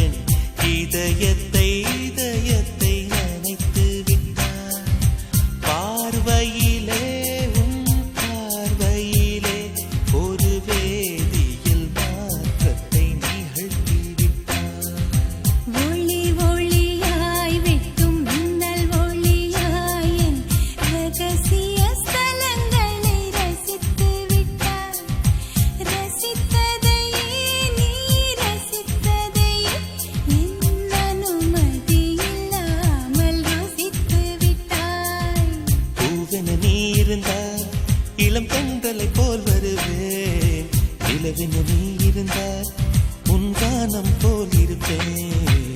என் இதயத்தை இதயத்தை நினைத்து விட்டார். பார்வையிலே உன் பார்வையிலே ஒரு வேதியில் மாற்றத்தை நிகழ்த்தி விட்டார். ஒளி ஒளியாய் வெட்டும் மின்னல் ஒளியாய் என் ரகசிய ஸ்தலங்களை ரசித்து விட்டார். ரசித்ததையே நீ ரசித்ததையே என் அனுமதி இல்லாமல் ருசித்து விட்டாய். பூவென நீ இருந்தால் இளம் பெண்களை போல் வருவேன். நிலவென நீ இருந்தால் உன் கானம் போல் இருப்பேன்.